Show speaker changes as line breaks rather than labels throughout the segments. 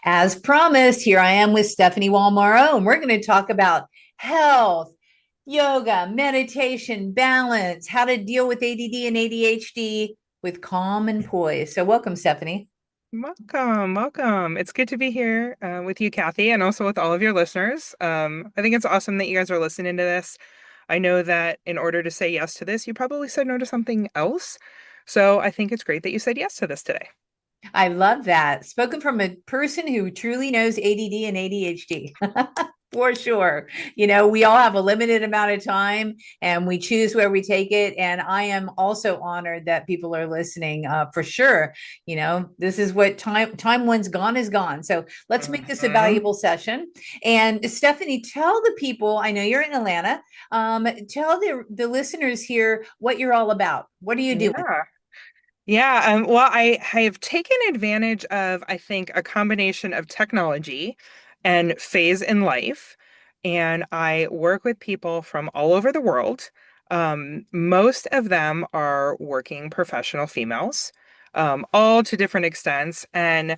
As promised, here I am with Stephanie Wall Morrow, and we're going to talk about health, yoga, meditation, balance, how to deal with ADD and ADHD with calm and poise. So, welcome, Stephanie.
Welcome, welcome. It's good to be here with you, Kathi, and also with all of your listeners. I think it's awesome that you guys are listening to this. I know that in order to say yes to this, you probably said no to something else. So I think it's great that you said yes to this today.
I love that. Spoken from a person who truly knows ADD and ADHD. For sure. We all have a limited amount of time and we choose where we take it. And I am also honored that people are listening for sure. This is what time one's gone is gone. So let's make this a
Hmm.
valuable session. And Stephanie, tell the people, I know you're in Atlanta, tell the listeners here what you're all about. What are you doing?
Yeah. Yeah. Well, I have taken advantage of, I think, a combination of technology and phase in life. And I work with people from all over the world. Most of them are working professional females, all to different extents. And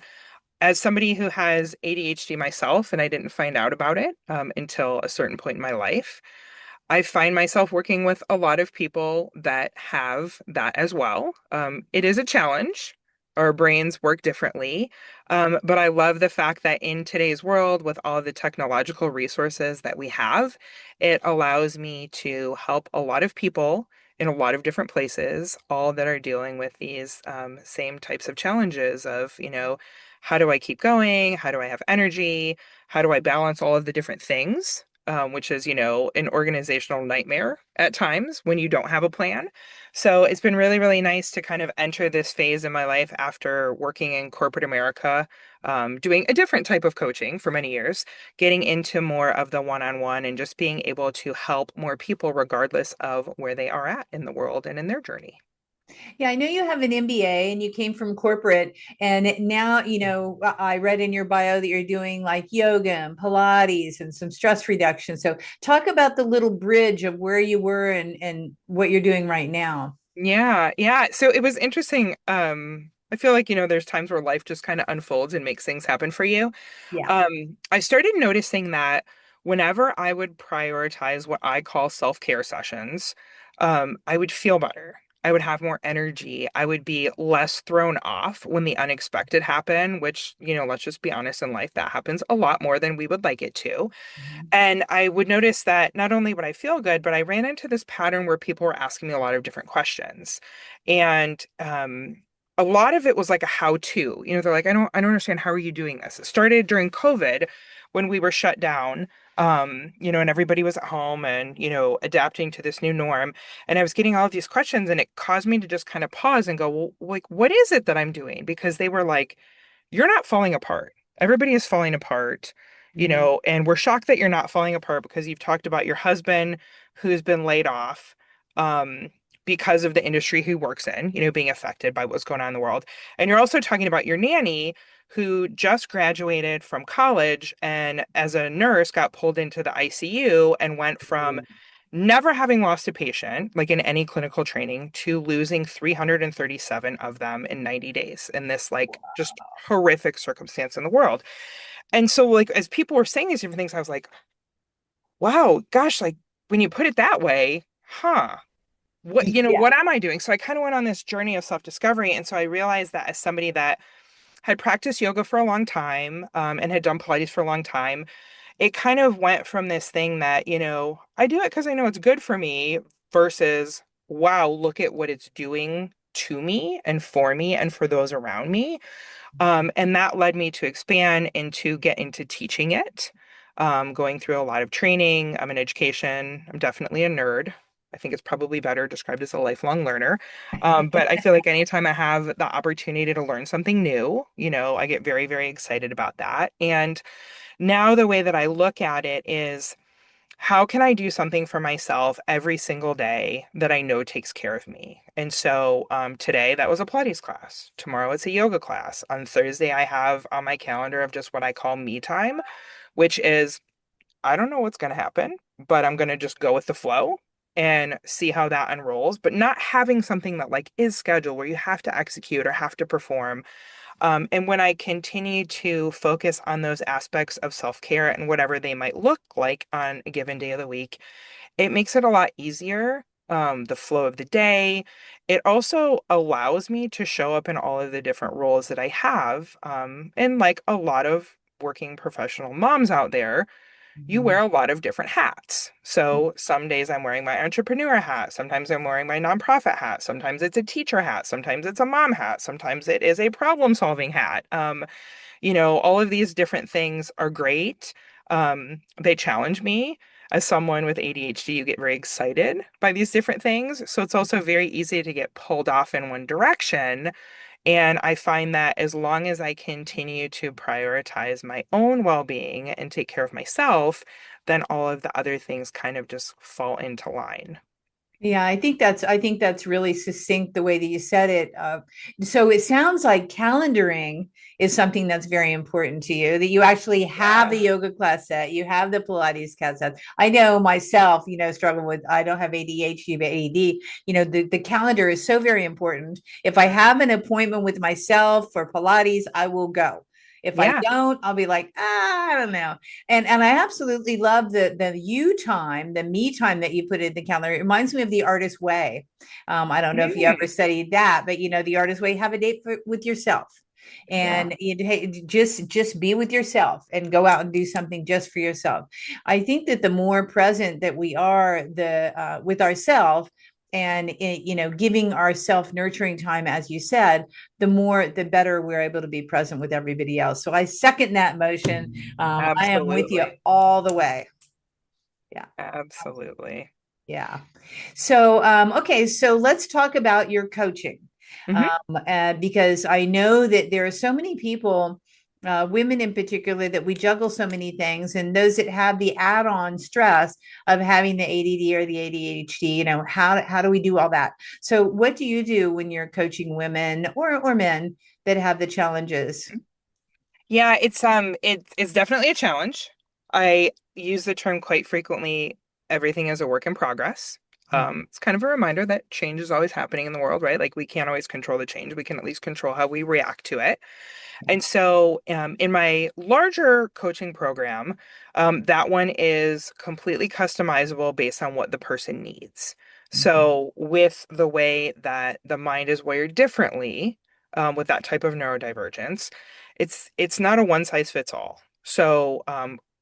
as somebody who has ADHD myself, and I didn't find out about it until a certain point in my life, I find myself working with a lot of people that have that as well. It is a challenge. Our brains work differently. But I love the fact that in today's world, with all the technological resources that we have, it allows me to help a lot of people in a lot of different places, all that are dealing with these same types of challenges of, how do I keep going? How do I have energy? How do I balance all of the different things? Which is, an organizational nightmare at times when you don't have a plan. So it's been really, really nice to kind of enter this phase in my life after working in corporate America, doing a different type of coaching for many years, getting into more of the one-on-one and just being able to help more people regardless of where they are at in the world and in their journey.
Yeah, I know you have an MBA and you came from corporate. And now, I read in your bio that you're doing like yoga and Pilates and some stress reduction. So, talk about the little bridge of where you were and what you're doing right now.
Yeah, yeah. So it was interesting. I feel like, there's times where life just kind of unfolds and makes things happen for you.
Yeah.
I started noticing that whenever I would prioritize what I call self-care sessions, I would feel better. I would have more energy. I would be less thrown off when the unexpected happened, which, let's just be honest, in life, that happens a lot more than we would like it to.
Mhm.
And I would notice that not only would I feel good, but I ran into this pattern where people were asking me a lot of different questions. And a lot of it was like a how-to. They're like, I don't understand. How are you doing this? It started during COVID when we were shut down. And everybody was at home and, adapting to this new norm. And I was getting all of these questions, and it caused me to just kind of pause and go, well, like, what is it that I'm doing? Because they were like, you're not falling apart. Everybody is falling apart,
Mhm.
and we're shocked that you're not falling apart because you've talked about your husband who's been laid off um, because of the industry he works in, being affected by what's going on in the world. And you're also talking about your nanny who just graduated from college and as a nurse got pulled into the ICU and went from never having lost a patient, like in any clinical training, to losing 337 of them in 90 days in this like just horrific circumstance in the world. And so, like, as people were saying these different things, I was like, wow, gosh, like when you put it that way, huh?
Yeah.
What am I doing? So I kind of went on this journey of self-discovery. And so I realized that as somebody that had practiced yoga for a long time, and had done Pilates for a long time, it kind of went from this thing that, I do it because I know it's good for me versus, wow, look at what it's doing to me and for those around me. And that led me to expand and to get into teaching it, going through a lot of training. I'm in education. I'm definitely a nerd. I think it's probably better described as a lifelong learner. But I feel like anytime I have the opportunity to learn something new, I get very, very excited about that. And now the way that I look at it is, how can I do something for myself every single day that I know takes care of me? And so today that was a Pilates class. Tomorrow it's a yoga class. On Thursday, I have on my calendar of just what I call me time, which is I don't know what's going to happen, but I'm going to just go with the flow and see how that unrolls, but not having something that like is scheduled where you have to execute or have to perform. And when I continue to focus on those aspects of self-care and whatever they might look like on a given day of the week, it makes it a lot easier. The flow of the day. It also allows me to show up in all of the different roles that I have. And like a lot of working professional moms out there, you wear
Mhm.
a lot of different hats. So some days I'm wearing my entrepreneur hat. Sometimes I'm wearing my nonprofit hat. Sometimes it's a teacher hat. Sometimes it's a mom hat. Sometimes it is a problem solving hat. All of these different things are great. They challenge me. As someone with ADHD, you get very excited by these different things. So it's also very easy to get pulled off in one direction. And I find that as long as I continue to prioritize my own well-being and take care of myself, then all of the other things kind of just fall into line.
Yeah, I think that's really succinct the way that you said it. So it sounds like calendaring is something that's very important to you, that you actually have the
Yeah.
yoga class set, you have the Pilates class set. I know myself, struggle with, I don't have ADHD, but AD, the calendar is so very important. If I have an appointment with myself for Pilates, I will go. If I
Yeah.
don't, I'll be like, I don't know. And I absolutely love the you time, the me time that you put in the calendar. It reminds me of the artist way. I don't know if you ever
Mm,
studied that, but the artist way, have a date with yourself,
yeah.
and just be with yourself and go out and do something just for yourself. I think that the more present that we are the with ourselves, and giving ourself nurturing time, as you said, the better we're able to be present with everybody else. So I second that motion. I am with you
Absolutely.
all the way. Yeah.
Absolutely.
Yeah. So, okay, so let's talk about your coaching.
Hmm.
Because I know that there are so many people, women in particular, that we juggle so many things, and those that have the add-on stress of having the ADD or the ADHD, how do we do all that? So, what do you do when you're coaching women or men that have the challenges?
Yeah, it's definitely a challenge. I use the term quite frequently, everything is a work in progress. It's kind of a reminder that change is always happening in the world, right? Like we can't always control the change. We can at least control how we react to it. And so, in my larger coaching program, that one is completely customizable based on what the person needs. So, with the way that the mind is wired differently, with that type of neurodivergence, it's not a one size fits all. So,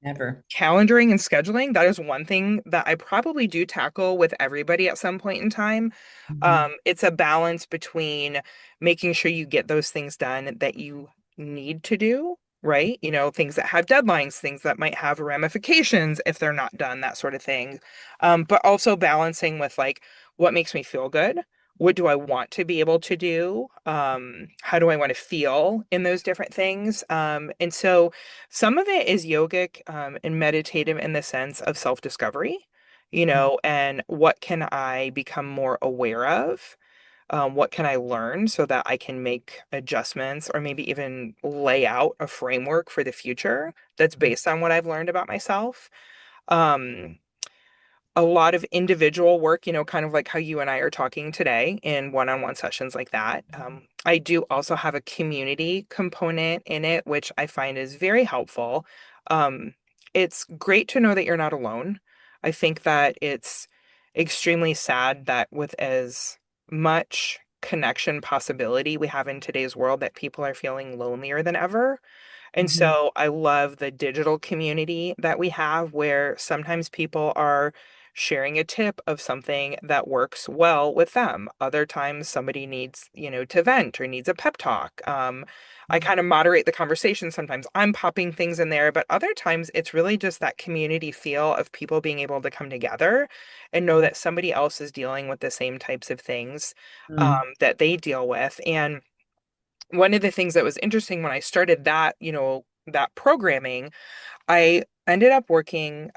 Never.
calendaring and scheduling, that is one thing that I probably do tackle with everybody at some point in time.
Mhm.
It's a balance between making sure you get those things done that you need to do, right? Things that have deadlines, things that might have ramifications if they're not done, that sort of thing. But also balancing with like what makes me feel good. What do I want to be able to do? How do I want to feel in those different things? And so some of it is yogic and meditative in the sense of self-discovery, and what can I become more aware of? What can I learn so that I can make adjustments or maybe even lay out a framework for the future that's based on what I've learned about myself? Um, a lot of individual work, kind of like how you and I are talking today in one-on-one sessions like that. I do also have a community component in it, which I find is very helpful. Um, it's great to know that you're not alone. I think that it's extremely sad that with as much connection possibility we have in today's world, that people are feeling lonelier than ever. And
Mhm.
so I love the digital community that we have where sometimes people are sharing a tip of something that works well with them. Other times somebody needs, to vent or needs a pep talk. I kind of moderate the conversation. Sometimes I'm popping things in there, but other times it's really just that community feel of people being able to come together and know that somebody else is dealing with the same types of things
Mhm.
that they deal with. And one of the things that was interesting when I started that, that programming, I ended up working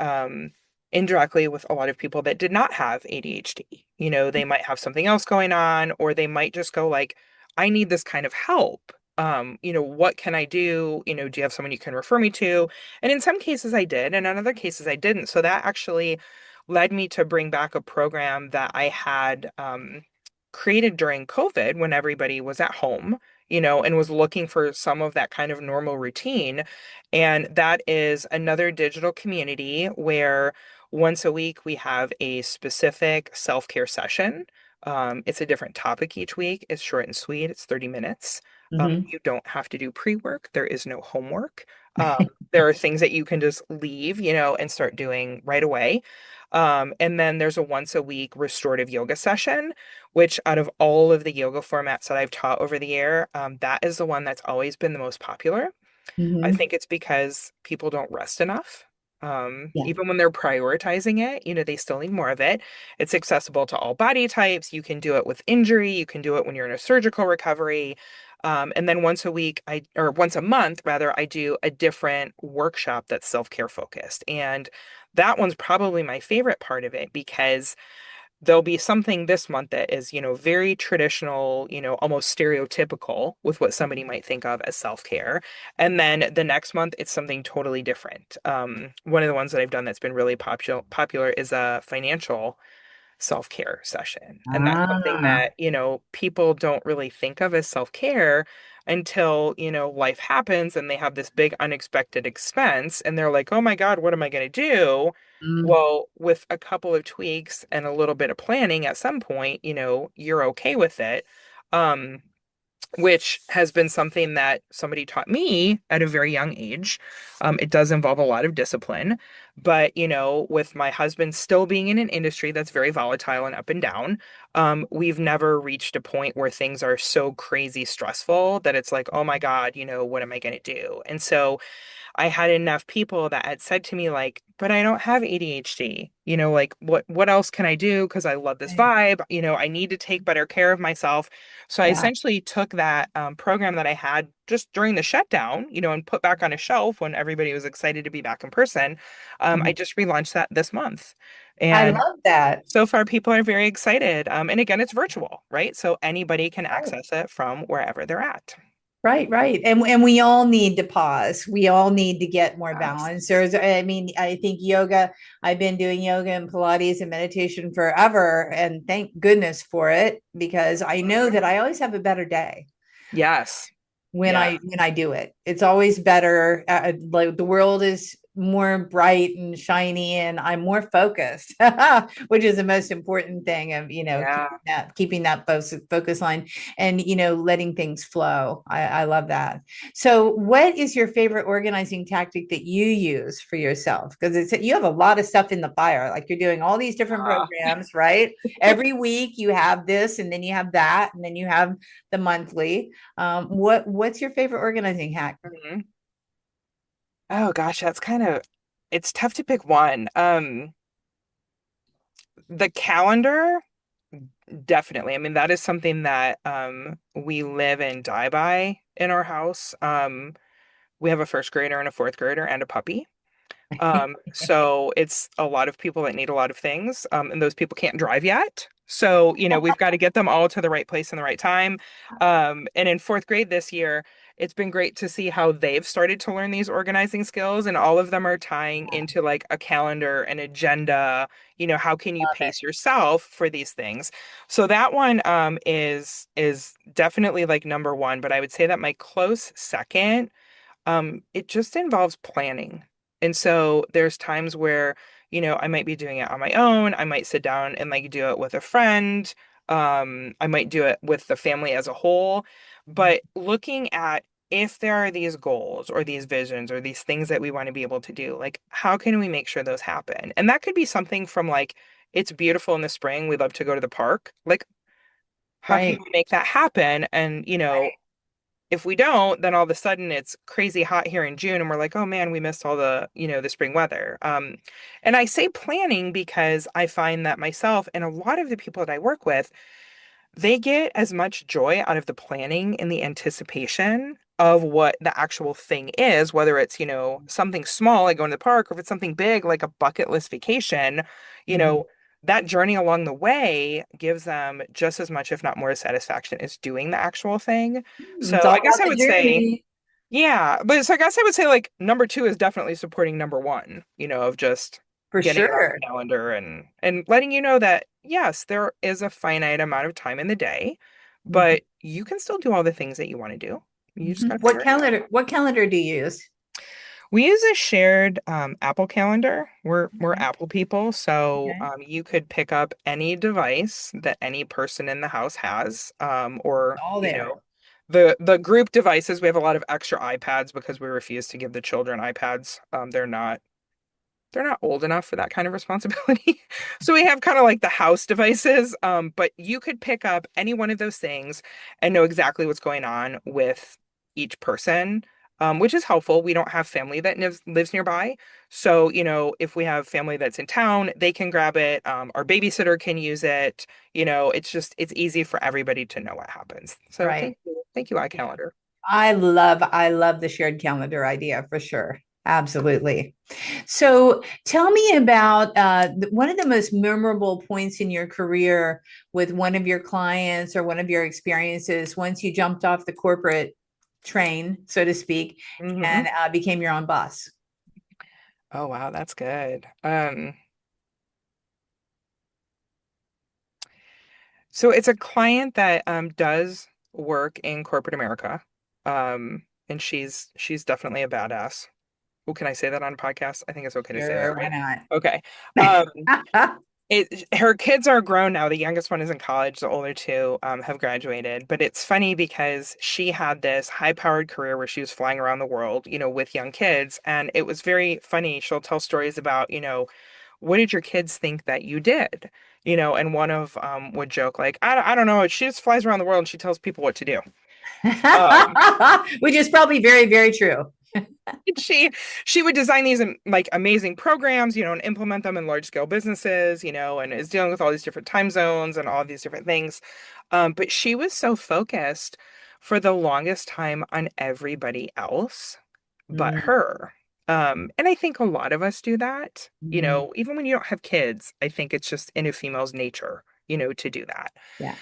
indirectly with a lot of people that did not have ADHD. They might have something else going on, or they might just go like, I need this kind of help. What can I do? Do you have someone you can refer me to? And in some cases I did, and in other cases I didn't. So that actually led me to bring back a program that I had created during COVID when everybody was at home. and was looking for some of that kind of normal routine. And that is another digital community where once a week we have a specific self-care session. It's a different topic each week. It's short and sweet. It's 30 minutes.
Hmm.
You don't have to do pre-work. There is no homework. There are things that you can just leave, and start doing right away. And then there's a once a week restorative yoga session, which out of all of the yoga formats that I've taught over the year, that is the one that's always been the most popular. I
Hmm.
think it's because people don't rest enough.
Yeah.
Even when they're prioritizing it, they still need more of it. It's accessible to all body types. You can do it with injury. You can do it when you're in a surgical recovery. And then once a week, or once a month, rather, I do a different workshop that's self-care focused. And that one's probably my favorite part of it because there'll be something this month that is, very traditional, almost stereotypical with what somebody might think of as self-care. And then the next month, it's something totally different. One of the ones that I've done that's been really popular is a financial self-care session. And that's something
Ah.
that, people don't really think of as self-care until, life happens and they have this big unexpected expense and they're like, "Oh my God, what am I going to do?"
Mm.
Well, with a couple of tweaks and a little bit of planning at some point, you're okay with it. Um, which has been something that somebody taught me at a very young age. It does involve a lot of discipline, but with my husband still being in an industry that's very volatile and up and down, we've never reached a point where things are so crazy stressful that it's like, oh my God, what am I going to do? And so I had enough people that had said to me like, "But I don't have ADHD. Like what else can I do? Because I love this
Right.
vibe. I need to take better care of myself." So I
Yeah.
essentially took that program that I had just during the shutdown, and put back on a shelf when everybody was excited to be back in person. I
Mhm.
just relaunched that this month,
I
and
love that.
so far people are very excited. And again, it's virtual, right? So anybody can
Right.
access it from wherever they're at.
Right, right. And we all need to pause. We all need to get more
Yes.
balance. I mean, I think yoga, I've been doing yoga and Pilates and meditation forever, and thank goodness for it because I know
Mhm.
that I always have a better day
Yes.
when
Yeah.
I do it. It's always better. Like the world is more bright and shiny, and I'm more focused, which is the most important thing of
Yeah.
keeping that focus line and letting things flow. I love that. So, what is your favorite organizing tactic that you use for yourself? Because you have a lot of stuff in the fire. Like you're doing all these different
Uh,
programs, right? Every week you have this, and then you have that, and then you have the monthly. What's your favorite organizing hack?
mhm. Oh gosh, it's tough to pick one. The calendar, definitely. I mean, that is something that we live and die by in our house. We have a first grader and a fourth grader and a puppy. So it's a lot of people that need a lot of things, and those people can't drive yet. So, we've got to get them all to the right place in the right time. And in fourth grade this year, it's been great to see how they've started to learn these organizing skills, and all of them are tying into like a calendar, an agenda, how can you
Love it.
pace yourself for these things? So that one is definitely like number one, but I would say that my close second it just involves planning. And so there's times where, I might be doing it on my own. I might sit down and like do it with a friend. I might do it with the family as a whole. But looking at if there are these goals or these visions or these things that we want to be able to do, like how can we make sure those happen? And that could be something from like, it's beautiful in the spring. We love to go to the park. Like, how can
Right.
we make that happen? And, if we don't, then all of a sudden it's crazy hot here in June and we're like, oh man, we missed all the spring weather. And I say planning because I find that myself and a lot of the people that I work with, they get as much joy out of the planning and the anticipation of what the actual thing is, whether it's, something small like going to the park, or if it's something big like a bucket list vacation, you
Mhm.
know, that journey along the way gives them just as much, if not more, satisfaction as doing the actual thing.
It's
So
all
I guess
about
I
the
would say,
journey.
yeah, but so I guess I would say like number two is definitely supporting number one, of just
For
getting it on
sure.
the calendar and letting you know that yes, there is a finite amount of time in the day,
Mhm.
but you can still do all the things that you want to do. You just got
Mhm.
to figure it out.
What calendar do you use?
We use a shared Apple Calendar. We're
Okay.
Apple people, so
Okay.
you could pick up any device that any person in the house has, or
All there.
the group devices. We have a lot of extra iPads because we refuse to give the children iPads. They're not old enough for that kind of responsibility. So we have kind of like the house devices, but you could pick up any one of those things and know exactly what's going on with each person, which is helpful. We don't have family that lives nearby. So, if we have family that's in town, they can grab it. Our babysitter can use it. It's easy for everybody to know what happens. So
Right.
thank you. Thank you,
Yeah.
iCalendar.
I love the shared calendar idea for sure. Absolutely. So tell me about one of the most memorable points in your career with one of your clients or one of your experiences once you jumped off the corporate train, so to speak,
Hmm.
and became your own boss.
Oh, wow, that's good. So it's a client that does work in corporate America. And she's definitely a badass. Oh, can I say that on a podcast? I think it's okay to say that,
Sure, why
right? Okay. Um,
not?
her kids are grown now. The youngest one is in college, the older two have graduated. But it's funny because she had this high-powered career where she was flying around the world, with young kids. And it was very funny. She'll tell stories about, what did your kids think that you did? And one of would joke like, I don't know, she just flies around the world and she tells people what to do. Um,
Which is probably very, very true.
she she would design these like amazing programs, and implement them in large scale businesses, and is dealing with all these different time zones and all these different things. But she was so focused for the longest time on everybody else but
Mm,
her. And I think a lot of us do that.
mhm.
Even when you don't have kids, I think it's just in a female's nature, to do that.
Yeah.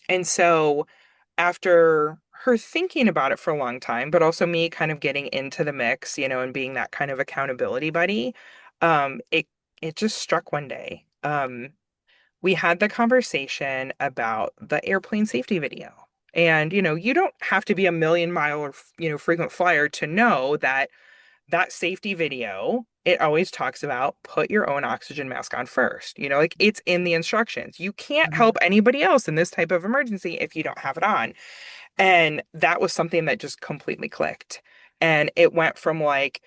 And so after her thinking about it for a long time, but also me kind of getting into the mix, and being that kind of accountability buddy, it just struck one day. We had the conversation about the airplane safety video. And, you don't have to be a million mile or, frequent flyer to know that that safety video, it always talks about put your own oxygen mask on first. Like it's in the instructions. You can't
Mhm.
help anybody else in this type of emergency if you don't have it on. And that was something that just completely clicked. And it went from like,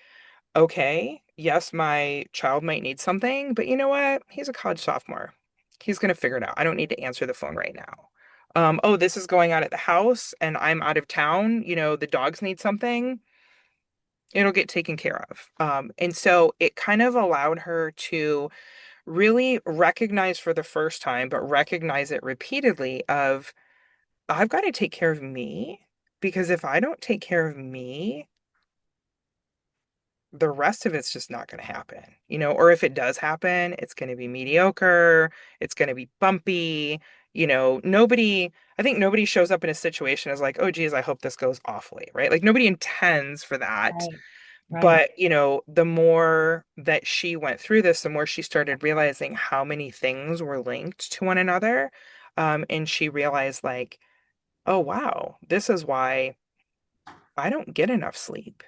okay, yes, my child might need something, but you know what? He's a college sophomore. He's going to figure it out. I don't need to answer the phone right now. Oh, this is going on at the house and I'm out of town. The dogs need something. It'll get taken care of. And so it kind of allowed her to really recognize for the first time, but recognize it repeatedly of I've got to take care of me because if I don't take care of me, the rest of it's just not going to happen, or if it does happen, it's going to be mediocre, it's going to be bumpy, I think nobody shows up in a situation as like, oh, geez, I hope this goes awfully, right? Like nobody intends for that.
Right. Right.
But, the more that she went through this, the more she started realizing how many things were linked to one another. And she realized, like, oh, wow, this is why I don't get enough sleep.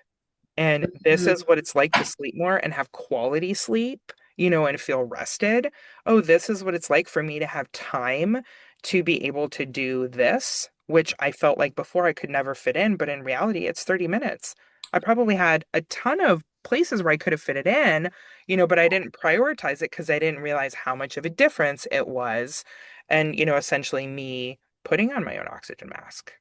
And this
Mhm.
is what it's like to sleep more and have quality sleep, and feel rested. Oh, this is what it's like for me to have time to be able to do this, which I felt like before I could never fit in, but in reality, it's 30 minutes. I probably had a ton of places where I could have fit it in, but I didn't prioritize it because I didn't realize how much of a difference it was. And, essentially me putting on my own oxygen mask.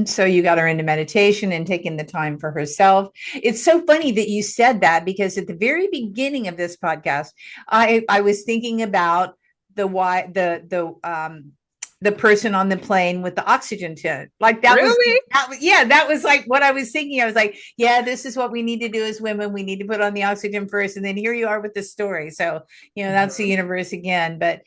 So you got her into meditation and taking the time for herself. It's so funny that you said that because at the very beginning of this podcast, I was thinking about the person on the plane with the oxygen tent. Like
Really?
yeah, that was like what I was thinking. I was like, yeah, this is what we need to do as women. We need to put on the oxygen first, and then here you are with the story. So that's the
Mhm.
universe again. But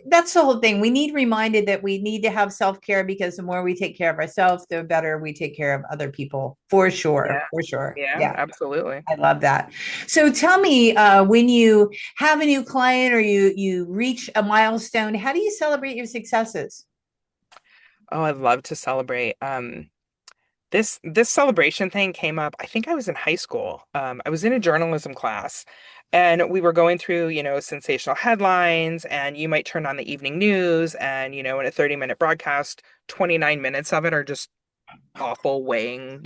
that's the whole thing. We need reminded that we need to have self care because the more we take care of ourselves, the better we take care of other people. For sure,
Yeah.
for sure.
Yeah,
Yeah.
absolutely.
I love that. So tell me, when you have a new client or you reach a milestone, how do you celebrate your successes?
Oh, I'd love to celebrate. This celebration thing came up. I think I was in high school. I was in a journalism class, and we were going through, sensational headlines, and you might turn on the evening news, and in a 30-minute broadcast, 29 minutes of it are just awful, weighing,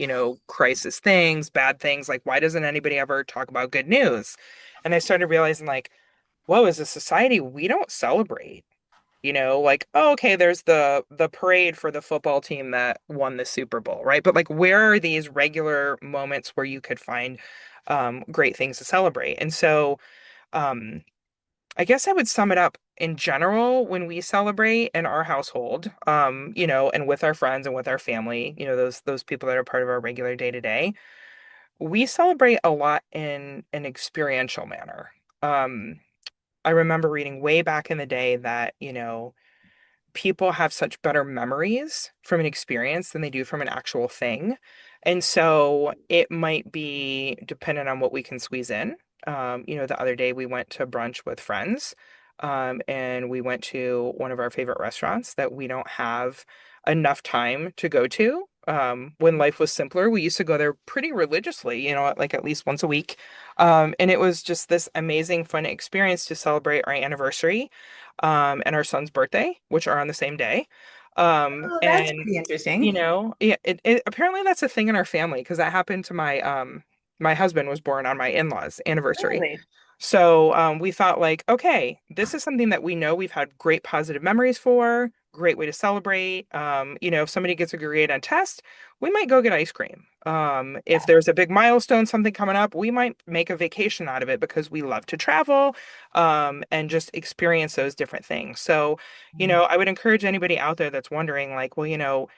crisis things, bad things. Like, why doesn't anybody ever talk about good news? And I started realizing, like, whoa, as a society, we don't celebrate. Like, oh, okay, there's the parade for the football team that won the Super Bowl, right? But like, where are these regular moments where you could find great things to celebrate? And so, um, I guess I would sum it up in general when we celebrate in our household, and with our friends and with our family, those people that are part of our regular day to day. We celebrate a lot in an experiential manner. Um, I remember reading way back in the day that, people have such better memories from an experience than they do from an actual thing. And so it might be dependent on what we can squeeze in. The other day we went to brunch with friends, and we went to one of our favorite restaurants that we don't have enough time to go to. When life was simpler, we used to go there pretty religiously, like at least once a week. And it was just this amazing, fun experience to celebrate our anniversary and our son's birthday, which are on the same day.
Oh, that's
And
pretty interesting.
yeah, apparently that's a thing in our family because that happened to my husband was born on my in-laws' anniversary.
Really?
So we thought like, okay, this is something that we know we've had great positive memories for, great way to celebrate. If somebody gets a grade on test, we might go get ice cream. If there's a big milestone, something coming up, we might make a vacation out of it because we love to travel, and just experience those different things. So, I would encourage anybody out there that's wondering, like, well,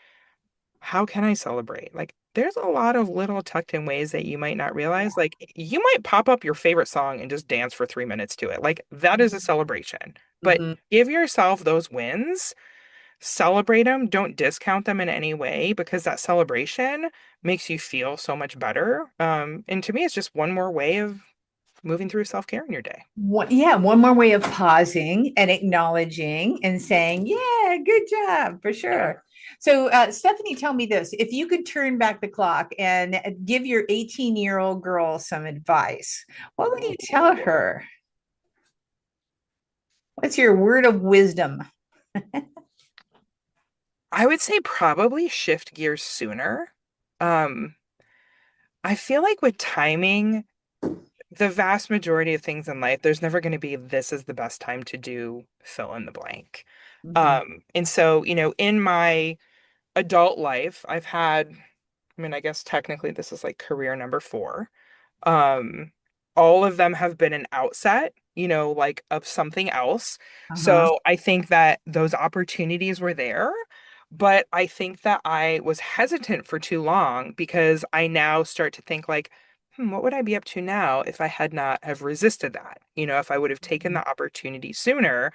how can I celebrate? Like, there's a lot of little tucked in ways that you might not realize. Like, you might pop up your favorite song and just dance for 3 minutes to it. Like, that is a celebration. But
Mm-hmm.
give yourself those wins, celebrate them, don't discount them in any way because that celebration makes you feel so much better. And to me, it's just one more way of moving through self-care in your day.
Yeah, one more way of pausing and acknowledging and saying, "Yeah, good job," for
Yeah.
sure. So, Stephanie, tell me this: if you could turn back the clock and give your 18-year-old girl some advice, what would you tell her? What's your word of wisdom?
I would say probably shift gears sooner. Um, I feel like with timing, the vast majority of things in life, there's never going to be this is the best time to do fill in the blank.
Mhm.
And so, in my adult life, I've had, I mean, I guess technically this is like career number four. Um, all of them have been an outset, like of something else.
Uh-huh.
So I think that those opportunities were there, but I think that I was hesitant for too long because I now start to think like, what would I be up to now if I had not have resisted that? If I would have taken the opportunity sooner,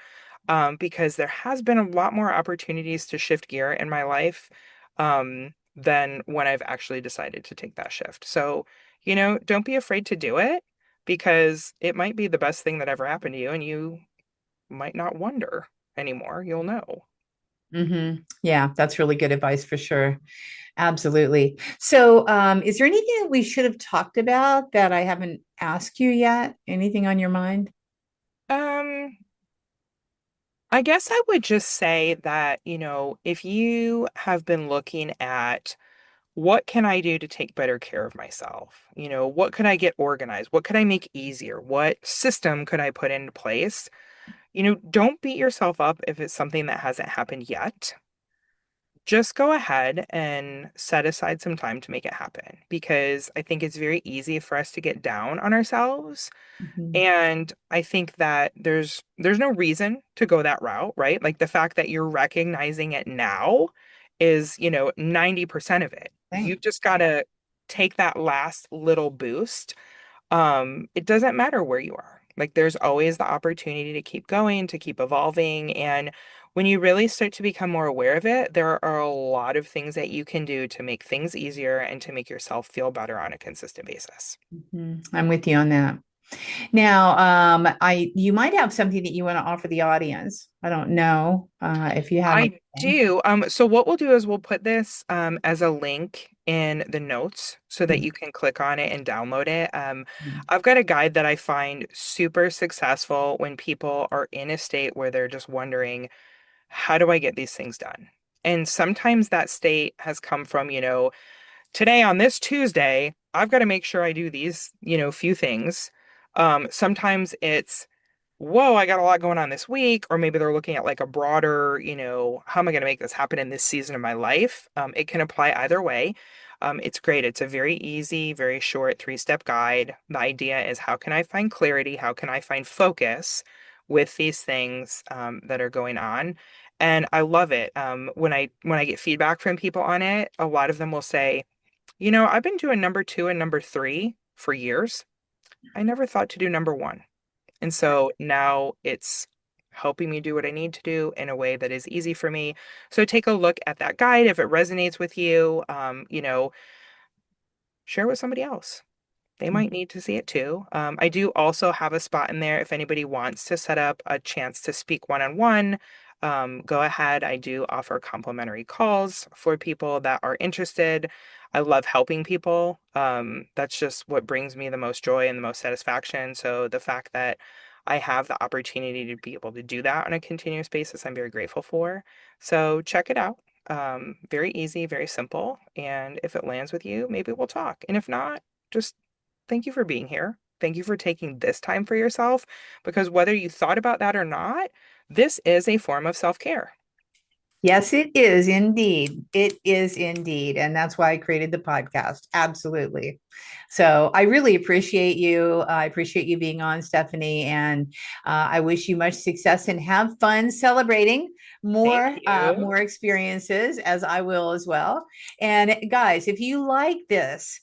because there has been a lot more opportunities to shift gear in my life, than when I've actually decided to take that shift. So, don't be afraid to do it because it might be the best thing that ever happened to you and you might not wonder anymore. You'll know.
Yeah, that's really good advice for sure. Absolutely. So, is there anything that we should have talked about that I haven't asked you yet? Anything on your mind?
Um, I guess I would just say that, if you have been looking at what can I do to take better care of myself? What could I get organized? What could I make easier? What system could I put into place? Don't beat yourself up if it's something that hasn't happened yet. Just go ahead and set aside some time to make it happen because I think it's very easy for us to get down on ourselves.
Mhm.
And I think that there's no reason to go that route, right? Like the fact that you're recognizing it now is, 90% of it.
Thanks.
You've just got to take that last little boost. It doesn't matter where you are. Like there's always the opportunity to keep going, to keep evolving. And when you really start to become more aware of it, there are a lot of things that you can do to make things easier and to make yourself feel better on a consistent basis.
I'm with you on that. Now, you might have something that you want to offer the audience. I don't know if you have
I
anything.
do. So what we'll do is we'll put this as a link in the notes so that you can click on it and download it.
Mhm.
I've got a guide that I find super successful when people are in a state where they're just wondering, how do I get these things done? And sometimes that state has come from, today on this Tuesday, I've got to make sure I do these, few things. Sometimes it's, whoa, I got a lot going on this week, or maybe they're looking at like a broader, how am I going to make this happen in this season of my life? It can apply either way. It's great. It's a very easy, very short three-step guide. The idea is how can I find clarity? How can I find focus with these things that are going on? And I love it. When I get feedback from people on it, a lot of them will say, I've been doing number two and number three for years. I never thought to do number one. And so now it's helping me do what I need to do in a way that is easy for me. So take a look at that guide. If it resonates with you, share it with somebody else. They might need to see it too. I do also have a spot in there if anybody wants to set up a chance to speak one-on-one. Go ahead. I do offer complimentary calls for people that are interested. I love helping people. That's just what brings me the most joy and the most satisfaction. So the fact that I have the opportunity to be able to do that on a continuous basis, I'm very grateful for. So check it out. Very easy, very simple. And if it lands with you, maybe we'll talk. And if not, just thank you for being here. Thank you for taking this time for yourself, because whether you thought about that or not, this is a form of self-care.
Yes, it is indeed. It is indeed. And that's why I created the podcast. Absolutely. So I really appreciate you. I appreciate you being on, Stephanie. And I wish you much success and have fun celebrating
Thank
more
you.
experiences, as I will as well. And guys, if you like this,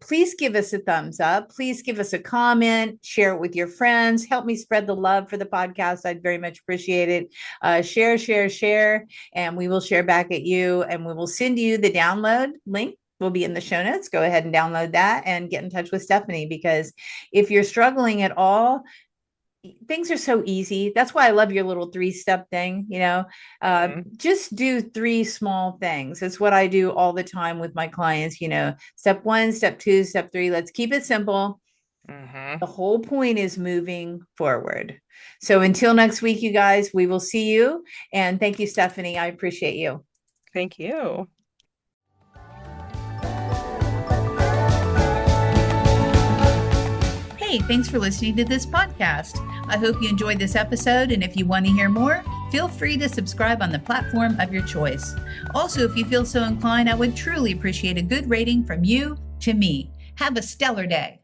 please give us a thumbs up. Please give us a comment, share it with your friends, help me spread the love for the podcast. I'd very much appreciate it. Share, share, share, and we will share back at you, and we will send you the download link. Will be in the show notes. Go ahead and download that and get in touch with Stephanie, because if you're struggling at all, things are so easy. That's why I love your little three-step thing.
Mhm.
Just do three small things. It's what I do all the time with my clients. Step one, step two, step three. Let's keep it simple.
Mhm.
The whole point is moving forward. So until next week, you guys, we will see you. And thank you, Stephanie. I appreciate you.
Thank you.
Hey, thanks for listening to this podcast. I hope you enjoyed this episode. And if you want to hear more, feel free to subscribe on the platform of your choice. Also, if you feel so inclined, I would truly appreciate a good rating from you to me. Have a stellar day.